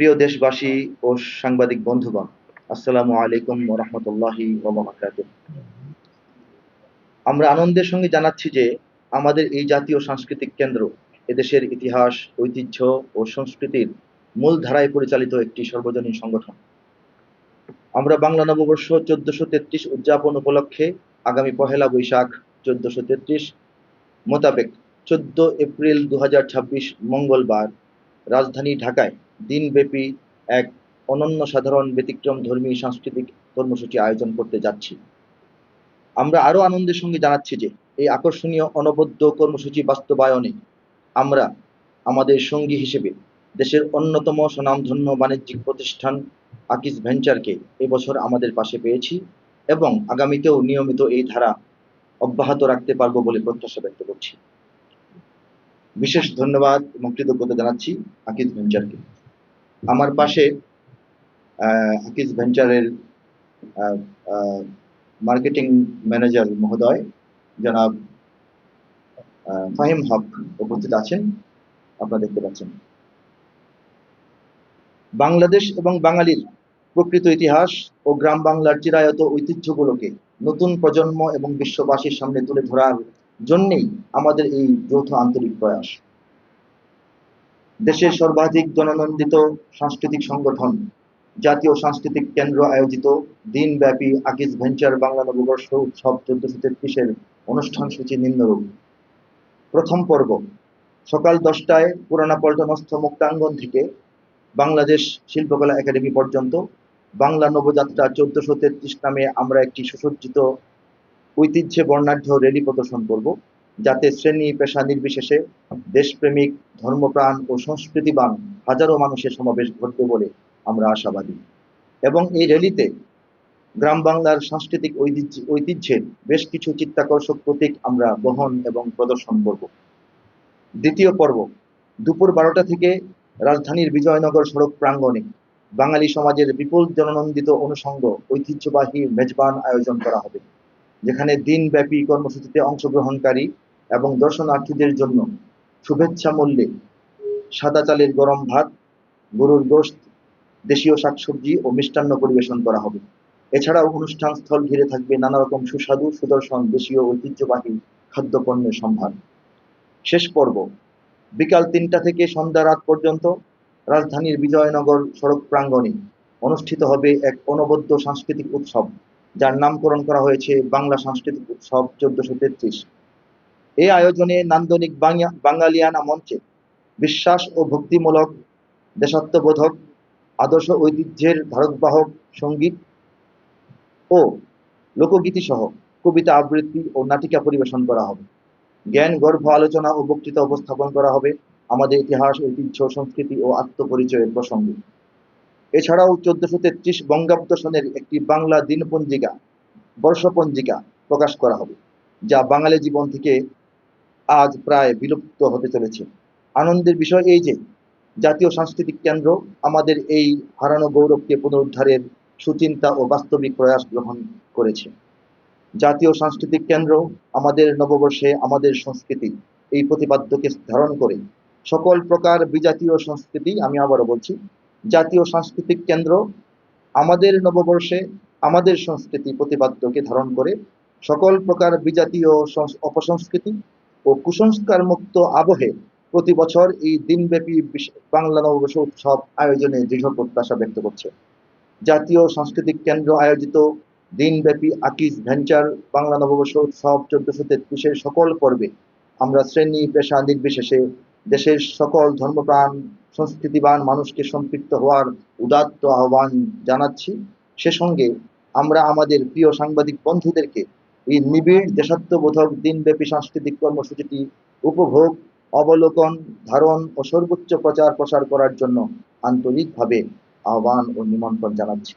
প্রিয় দেশবাসী ও সাংবাদিক বন্ধুগণ, আসসালামু আলাইকুম ওয়া রাহমাতুল্লাহি ওয়া বারাকাতুহু। আমরা আনন্দের সঙ্গে জানাচ্ছি যে আমাদের এই জাতীয় সাংস্কৃতিক কেন্দ্র এদেশের ইতিহাস, ঐতিহ্য ও সংস্কৃতির মূল ধারায় পরিচালিত একটি সর্বজনীন সংগঠন। আমরা বাংলা নববর্ষ 1433 উদযাপন উপলক্ষে আগামী পহেলা বৈশাখ 1433 মোতাবেক 14 এপ্রিল 2026 মঙ্গলবার রাজধানী ঢাকায় দিনব্যাপী এক অনন্য সাধারণ ব্যতিক্রমধর্মী সাংস্কৃতিক কর্মসূচি আয়োজন করতে যাচ্ছি। আমরা আরও আনন্দের সঙ্গে জানাচ্ছি যে এই আকর্ষণীয় অনবদ্য কর্মসূচি বাস্তবায়নে আমরা আমাদের সঙ্গী হিসেবে দেশের অন্যতম স্বনামধন্য বাণিজ্যিক প্রতিষ্ঠান আকিজ ভেঞ্চারকে এবছর আমাদের পাশে পেয়েছি এবং আগামীতেও নিয়মিত এই ধারা অব্যাহত রাখতে পারব বলে প্রত্যাশা ব্যক্ত করছি। বিশেষ ধন্যবাদ এবং কৃতজ্ঞতা জানাচ্ছি আকিজ ভেঞ্চারকে। আমার পাশে আকিজ ভেঞ্চারের মার্কেটিং ম্যানেজার মহোদয় জনাব ফাহিম হক উপস্থিত আছেন, আপনারা দেখতে পাচ্ছেন। বাংলাদেশ এবং বাঙালির প্রকৃত ইতিহাস ও গ্রাম বাংলার চিরায়ত ঐতিহ্যগুলোকে নতুন প্রজন্ম এবং বিশ্ববাসীর সামনে তুলে ধরার জন্যেই আমাদের এই যৌথ আন্তরিক প্রয়াস। দেশের সর্বাধিক জননন্দিত সাংস্কৃতিক সংগঠন জাতীয় সাংস্কৃতিক কেন্দ্র আয়োজিত দিনব্যাপী আকিজ ভেঞ্চার বাংলা নববর্ষ উৎসব 1433-এর অনুষ্ঠান সূচি নিম্নরূপ। প্রথম পর্ব সকাল 10টায় পুরানা পল্টনস্থ মুক্তাঙ্গন থেকে বাংলাদেশ শিল্পকলা একাডেমি পর্যন্ত বাংলা নবযাত্রা 1433 নামে আমরা একটি সুসজ্জিত ঐতিহ্যে বর্ণাঢ্য র্যালি প্রদর্শন করব, যাতে শ্রেণী পেশা নির্বিশেষে দেশপ্রেমিক, ধর্মপ্রাণ ও সংস্কৃতিবান হাজারো মানুষের সমাবেশ ঘটবে বলে আমরা আশাবাদী। এবং এই র্যালিতে গ্রাম বাংলার সাংস্কৃতিক ঐতিহ্যের বেশ কিছু চিত্তাকর্ষক প্রতীক আমরা বহন এবং প্রদর্শন করব। দ্বিতীয় পর্ব দুপুর 12টা থেকে রাজধানীর বিজয়নগর সড়ক প্রাঙ্গণে বাঙালি সমাজের বিপুল জননন্দিত অনুষঙ্গ ঐতিহ্যবাহী মেজবান আয়োজন করা হবে, যেখানে দিনব্যাপী কর্মসূচিতে অংশগ্রহণকারী এবং দর্শনার্থীদের জন্য শুভেচ্ছা মূল্যে সাদা চালের গরম ভাত, গরুর গোশত, দেশীয় শাকসবজি ও মিষ্টান্ন পরিবেশন করা হবে। এছাড়াও অনুষ্ঠান স্থল ঘিরে থাকবে নানা রকম সুস্বাদু সুদর্শন দেশীয় ঐতিহ্যবাহী খাদ্যপণ্যের সম্ভার। শেষ পর্ব বিকাল 3টা থেকে সন্ধ্যা রাত পর্যন্ত রাজধানীর বিজয়নগর সড়ক প্রাঙ্গণে অনুষ্ঠিত হবে এক অনবদ্য সাংস্কৃতিক উৎসব, যার নামকরণ করা হয়েছে বাংলা সাংস্কৃতিক উৎসব 1433। এই আয়োজনে নান্দনিক বাঙালিয়ানা মঞ্চে বিশ্বাস ও ভক্তিমূলক, দেশাত্মবোধক, আদর্শ ঐতিহ্যের ধারকবাহক সঙ্গীত ও লোকগীতি সহ কবিতা আবৃত্তি ও নাটিকা পরিবেশন করা হবে। জ্ঞান গর্ভ আলোচনা ও বক্তৃতা উপস্থাপন করা হবে আমাদের ইতিহাস, ঐতিহ্য, সংস্কৃতি ও আত্মপরিচয়ের প্রসঙ্গে। এছাড়াও 1433 বঙ্গাব্দ সনের একটি বাংলা দিনপঞ্জিকা, বর্ষপঞ্জিকা প্রকাশ করা হবে, যা বাঙালি জীবন থেকে আজ প্রায় বিলুপ্ত হতে চলেছে। আনন্দের বিষয় এই যে জাতীয় সাংস্কৃতিক কেন্দ্র আমাদের এই হারানো গৌরবকে পুনরুদ্ধারের সুচিন্তা ও বাস্তবিক প্রয়াস গ্রহণ করেছে। জাতীয় সাংস্কৃতিক কেন্দ্র আমাদের নববর্ষে আমাদের সংস্কৃতি এই প্রতিপাদ্যকে ধারণ করে সকল প্রকার বিজাতীয় সংস্কৃতি, আমি আবারও বলছি, জাতীয় সাংস্কৃতিক কেন্দ্র আমাদের নববর্ষে আমাদের সংস্কৃতি প্রতিপাদ্যকে ধারণ করে সকল প্রকার বিজাতীয় অপসংস্কৃতি ও কুসংস্কার মুক্ত আবহে প্রতি বছর এই দিনব্যাপী বাংলা নববর্ষ উৎসব আয়োজনে দৃঢ় প্রত্যাশা ব্যক্ত করছে। জাতীয় সাংস্কৃতিক কেন্দ্র আয়োজিত দিনব্যাপী আকিজ ভেঞ্চার বাংলা নববর্ষ উৎসব 1433-এর সকল পর্বে আমরা শ্রেণী পেশা নির্বিশেষে দেশের সকল ধর্মপ্রাণ সংস্কৃতিবান মানুষকে সম্পৃক্ত হওয়ার উদাত্ত আহ্বান জানাচ্ছি। সে সঙ্গে আমরা আমাদের প্রিয় সাংবাদিক বন্ধুদেরকে এই নিবিড় দেশাত্মবোধক দিনব্যাপী সাংস্কৃতিক কর্মসূচিটি উপভোগ, অবলোকন, ধারণ ও সর্বোচ্চ প্রচার প্রসার করার জন্য আন্তরিকভাবে আহ্বান ও নিমন্ত্রণ জানাচ্ছি।